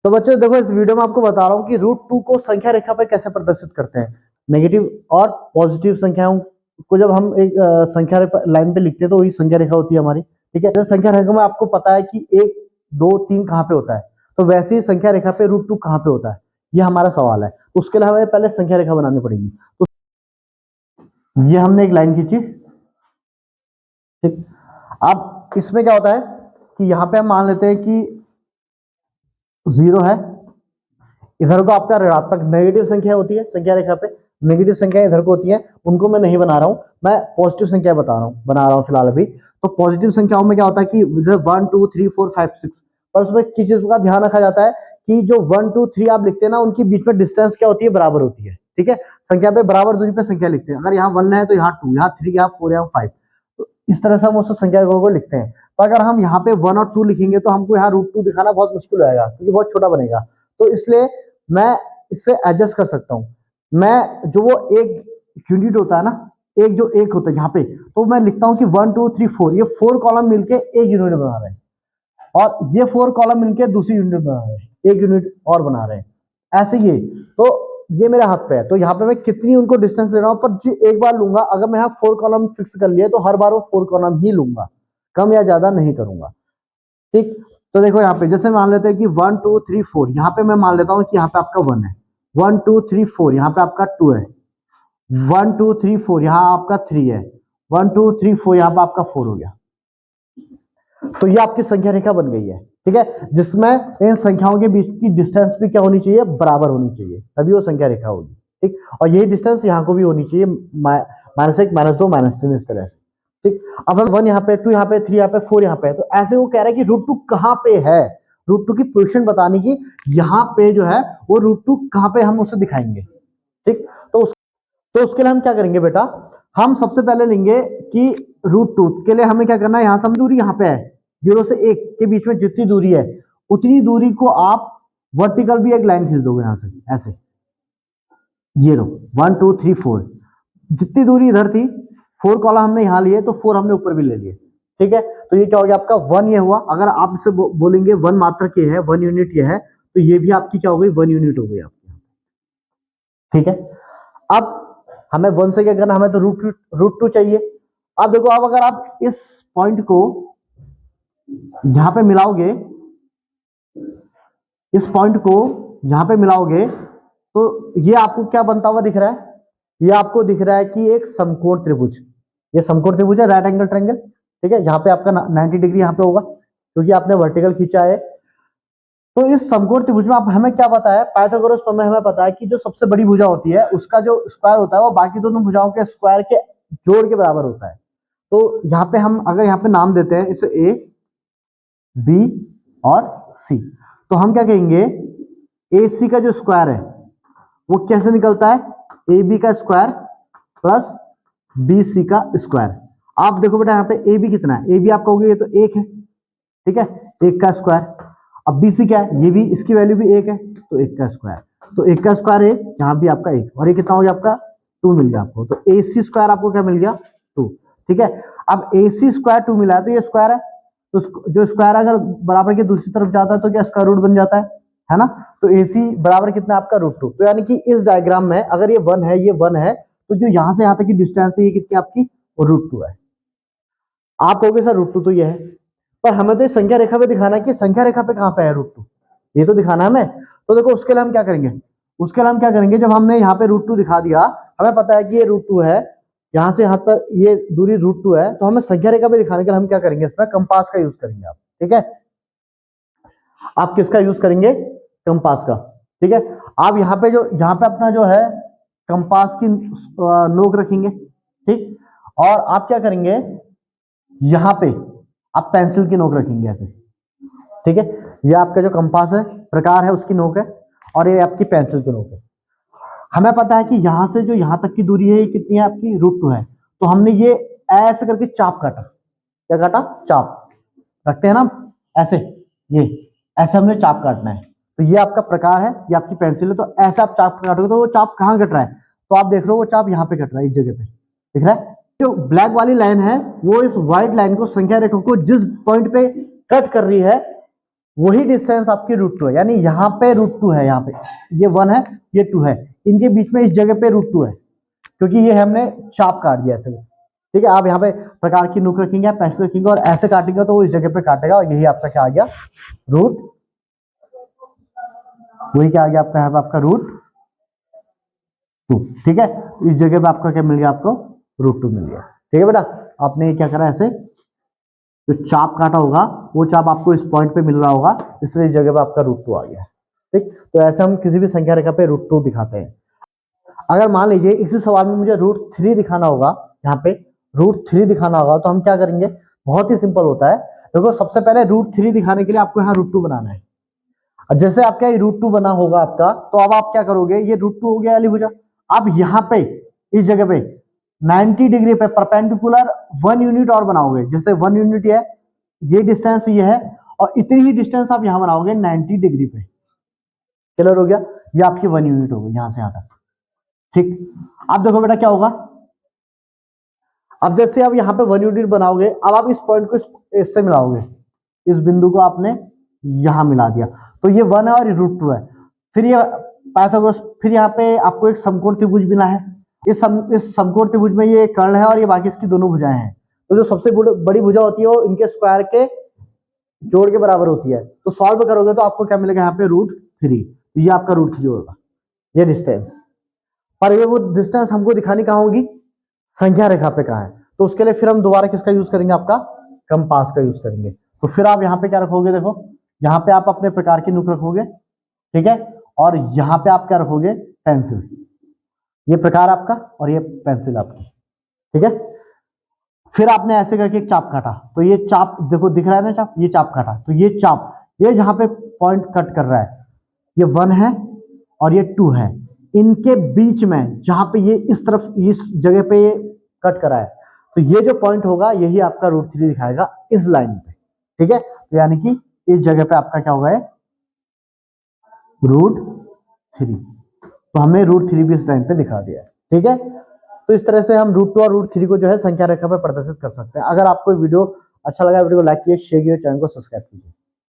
तो बच्चों देखो, इस वीडियो में आपको बता रहा हूँ कि √2 को संख्या रेखा पे कैसे प्रदर्शित करते हैं। नेगेटिव और पॉजिटिव संख्याओं को जब हम एक संख्या लाइन पे लिखते हैं तो वही संख्या रेखा होती है हमारी। ठीक है, जैसे संख्या रेखा में आपको पता है कि 1 2 3 कहाँ पे होता है, तो वैसे ही संख्या रेखा पे √2 कहाँ पे होता है, ये हमारा सवाल है। तो उसके लिए हमें पहले संख्या रेखा बनानी पड़ेगी। तो ये हमने एक लाइन खींची। ठीक, अब इसमें क्या होता है कि यहाँ पे हम मान लेते हैं कि 0 है, इधर को आपका ऋणात्मक नेगेटिव संख्या होती है संख्या रेखा पे, नेगेटिव संख्या इधर को होती है, उनको मैं नहीं बना रहा हूं, मैं पॉजिटिव संख्या बना रहा हूं फिलहाल अभी। तो पॉजिटिव संख्याओं में क्या होता है कि 1 2 3 4 5 6, पर उसमें किस चीज का ध्यान रखा जाता है कि जो 1 2 3 आप लिखते हैं ना, उनकी बीच में डिस्टेंस क्या होती है, बराबर होती है। ठीक है, संख्या पे बराबर दूरी पे संख्या लिखते हैं। अगर यहाँ 1 है तो यहाँ 2, यहाँ 3, यहाँ 4, यहाँ 5, तो इस तरह से हम उस संख्या को लिखते हैं। तो अगर हम यहाँ पे 1 और 2 लिखेंगे तो हमको यहाँ √2 दिखाना बहुत मुश्किल होगा, क्योंकि बहुत छोटा बनेगा। तो इसलिए मैं इससे एडजस्ट कर सकता हूं। मैं जो वो एक यूनिट होता है ना, एक जो एक होता है यहाँ पे, तो मैं लिखता हूं कि 1 2 3 4, ये 4 कॉलम मिलके एक यूनिट बना रहे हैं, और ये 4 कॉलम मिलके दूसरी यूनिट बना रहे हैं, एक यूनिट और बना रहे हैं, ऐसे ये। तो ये मेरे हाथ पे है, तो यहाँ पे मैं कितनी उनको डिस्टेंस ले रहा हूँ, पर जी एक बार लूंगा। अगर मैं यहाँ 4 कॉलम फिक्स कर लिया तो हर बार वो 4 कॉलम ही लूंगा, कम या ज्यादा नहीं करूंगा। ठीक, तो देखो यहाँ पे जैसे मान लेते हैं कि 1 2 3 4, यहाँ पे मैं मान लेता हूँ कि यहाँ पे आपका 1 है, 1 2 3 4, यहाँ पे आपका 2 है, 1 2 3 4, यहाँ आपका 3 है, 1 2 3 4, यहाँ पे आपका 4 हो गया। तो ये आपकी संख्या रेखा बन गई है। ठीक है, जिसमें इन संख्याओं के बीच की डिस्टेंस भी क्या होनी चाहिए, बराबर होनी चाहिए, तभी वो संख्या रेखा होगी। ठीक, और यही डिस्टेंस यहाँ को भी होनी चाहिए, -1 -2 -3, इस तरह से। ठीक, अब हम 1 यहाँ पे, 2 यहाँ पे, 3 यहाँ पे, 4 यहाँ पे, तो ऐसे वो कह रहा है कि √2 कहाँ पे है, √2 की पोजीशन बताने की, यहाँ पे जो है वो √2 कहाँ पे हम उसे दिखाएंगे। ठीक, तो उसके लिए हम क्या करेंगे बेटा, हम सबसे पहले लेंगे कि √2 के लिए हमें क्या करना है, यहाँ से दूरी यहाँ पे है 0 से 1 के बीच में जितनी दूरी है, उतनी दूरी को आप वर्टिकल भी एक लाइन खींच दोगे यहाँ से, ऐसे। ये लो 1 2 3 4, जितनी दूरी इधर थी, 4 कॉलम हमने यहाँ लिए तो 4 हमने ऊपर भी ले लिए। ठीक है, तो ये क्या हो गया आपका 1, ये हुआ। अगर आप इसे बोलेंगे 1 मात्रक ये है, 1 यूनिट ये है, तो ये भी आपकी क्या हो गई, 1 यूनिट हो गई आपकी। ठीक है, अब हमें 1 से क्या करना, हमें तो √2 चाहिए। अब देखो, अब अगर आप इस पॉइंट को यहां पे मिलाओगे, इस पॉइंट को यहां पे मिलाओगे, तो ये आपको क्या बनता हुआ दिख रहा है, ये आपको दिख रहा है कि एक समकोण त्रिभुज, ये समकोण त्रिभुज है, राइट एंगल ट्रायंगल। ठीक है, यहाँ पे आपका 90 डिग्री यहाँ पे होगा, क्योंकि आपने वर्टिकल खींचा है। तो इस समकोण त्रिभुज में आप हमें क्या पता है, पाइथागोरस प्रमेय हमें पता है कि जो सबसे बड़ी भुजा होती है उसका जो स्क्वायर होता है वो बाकी दोनों भुजाओं के स्क्वायर के जोड़ के बराबर होता है। तो यहाँ पे हम अगर यहाँ पे नाम देते हैं इसे A B और C, तो हम क्या कहेंगे, AC का जो स्क्वायर है वो कैसे निकलता है, AB का स्क्वायर प्लस BC का स्क्वायर। आप देखो बेटा, यहाँ पे AB कितना है, AB आपका हो गया, ये तो 1 है। ठीक है, 1 का स्क्वायर। अब BC क्या है, ये भी, इसकी वैल्यू भी 1 है, तो 1 का स्क्वायर, तो 1 का स्क्वायर 1, यहाँ भी आपका 1, और ये कितना हो गया आपका 2 मिल गया आपको। तो AC स्क्वायर आपको क्या मिल गया, 2। ठीक है, अब AC स्क्वायर 2 मिला है, तो ये स्क्वायर है, तो जो स्क्वायर अगर बराबर के दूसरी तरफ जाता है तो क्या स्क्वायर रूट बन जाता है ना। तो AC बराबर कितना आपका √2। तो यानी कि इस डायग्राम में अगर ये 1 है, ये 1 है, तो जो यहां से यहां तक की डिस्टेंस है ये कितनी आपकी, √2 है। आप कहोगे सर √2 तो ये है, पर हमें तो ये संख्या रेखा पे दिखाना है कि संख्या रेखा पे कहां पे है √2, ये तो दिखाना है हमें। तो देखो, उसके लिए हम क्या करेंगे, जब हमने यहाँ पे √2 दिखा दिया, हमें पता है कि ये √2 है, यहां से यहां पर ये दूरी √2 है, तो हमें संख्या रेखा पे दिखाने के लिए हम क्या करेंगे, इसमें कंपास का यूज करेंगे आप। ठीक है, आप किसका यूज करेंगे, कंपास का। ठीक है, आप यहाँ पे अपना जो है कंपास की नोक रखेंगे। ठीक, और आप क्या करेंगे, यहाँ पे आप पेंसिल की नोक रखेंगे ऐसे। ठीक है, ये आपका जो कंपास है, प्रकार है, उसकी नोक है, और ये आपकी पेंसिल की नोक है। हमें पता है कि यहां से जो यहां तक की दूरी है ये कितनी है आपकी, √2 है, तो हमने ये ऐसे करके चाप काटा। क्या काटा, चाप रखते हैं ना ऐसे, ये ऐसे हमने चाप काटना है। तो ये आपका प्रकार है, ये आपकी पेंसिल है, तो ऐसे आप चाप काटोगे तो वो चाप कहाँ कट रहा है, तो आप देख रहे हो वो चाप यहाँ पे कट रहा है, इस जगह पे दिख रहा है। जो ब्लैक वाली लाइन है वो इस व्हाइट लाइन को, संख्या रेखा को जिस पॉइंट पे कट कर रही है, वही डिस्टेंस आपकी रूट 2 है, यानी यहाँ पे रूट 2 है, यहाँ पे ये 1 है, ये 2 है, इनके बीच में इस जगह पे रूट 2 है, क्योंकि ये हमने चाप काट दिया ऐसे। ठीक है, आप यहाँ पे प्रकार की नुक रखेंगे, पैसे रखेंगे और ऐसे काटेंगे तो वो इस जगह पे काटेगा, और यही आपका क्या आ गया, रूट, वही क्या आ गया आपका, यहाँ पे आपका रूट 2। ठीक है, इस जगह पे आपका क्या मिल गया, आपको रूट 2 मिल गया। ठीक है बेटा, आपने क्या करा, ऐसे जो चाप काटा होगा वो चाप आपको इस पॉइंट पे मिल रहा होगा, इसलिए इस जगह पे आपका रूट 2 आ गया। ठीक, तो ऐसे हम किसी भी संख्या रेखा पे रूट 2 दिखाते हैं। अगर मान लीजिए इसी सवाल में मुझे रूट 3 दिखाना होगा, यहाँ पे रूट 3 दिखाना होगा, तो हम क्या करेंगे, बहुत ही सिंपल होता है। देखो सबसे पहले रूट 3 दिखाने के लिए आपको यहाँ रूट 2 बनाना है। जैसे आपका ये रूट 2 बना होगा आपका, तो अब आप क्या करोगे, ये रूट 2 हो गया वाली भुजा, अब यहाँ पे इस जगह पे 90 डिग्री पे परपेंडिकुलर 1 यूनिट और बनाओगे। जैसे 1 यूनिट है, ये डिस्टेंस ये है, और इतनी ही डिस्टेंस आप यहां बनाओगे 90 डिग्री पे। क्लियर हो गया, ये आपकी 1 यूनिट हो गई यहां से यहां तक। ठीक, अब देखो बेटा क्या होगा, अब जैसे आप यहाँ पे 1 यूनिट बनाओगे, अब आप इस पॉइंट को इससे मिलाओगे, इस बिंदु को आपने यहां मिला दिया, तो ये 1 है और ये रूट 2 है। फिर ये पाइथागोरस, फिर यहाँ पे आपको एक समकोण त्रिभुज मिला है, इस समकोण त्रिभुज में ये कर्ण है और ये बाकी इसकी दोनों भुजाएं हैं। तो जो सबसे बड़ी भुजा होती है वो इनके स्क्वायर के जोड़ के बराबर होती है। तो सॉल्व करोगे तो आपको क्या मिलेगा, यहाँ पे रूट 3, तो ये आपका रूट 3 होगा, ये डिस्टेंस। पर ये वो डिस्टेंस हमको दिखानी कहाँ होगी, संख्या रेखा पे कहाँ है, तो उसके लिए फिर हम दोबारा किसका यूज करेंगे, आपका कंपास का यूज करेंगे। तो फिर आप यहाँ पे क्या रखोगे, देखो यहाँ पे आप अपने प्रकार की नुक रखोगे, ठीक है, और यहाँ पे आप क्या रखोगे, पेंसिल, ये प्रकार आपका और ये पेंसिल आपकी। ठीक है, फिर आपने ऐसे करके एक चाप काटा, तो ये चाप देखो दिख रहा है ना चाप, ये चाप काटा, तो ये चाप, ये जहां पे पॉइंट कट कर रहा है, ये 1 है और ये 2 है, इनके बीच में जहां पे ये इस तरफ इस जगह पे ये कट करा है, तो ये जो पॉइंट होगा यही आपका रूट 3 दिखाएगा इस लाइन पे। ठीक है, तो यानी कि इस जगह पे आपका क्या होगा, रूट 3, तो हमने रूट 3 भी इस लाइन पे दिखा दिया है। ठीक है, तो इस तरह से हम रूट 2 और रूट 3 को जो है संख्या रेखा पे प्रदर्शित कर सकते हैं। अगर आपको वीडियो अच्छा लगा, वीडियो को लाइक कीजिए, शेयर कीजिए, चैनल को सब्सक्राइब कीजिए।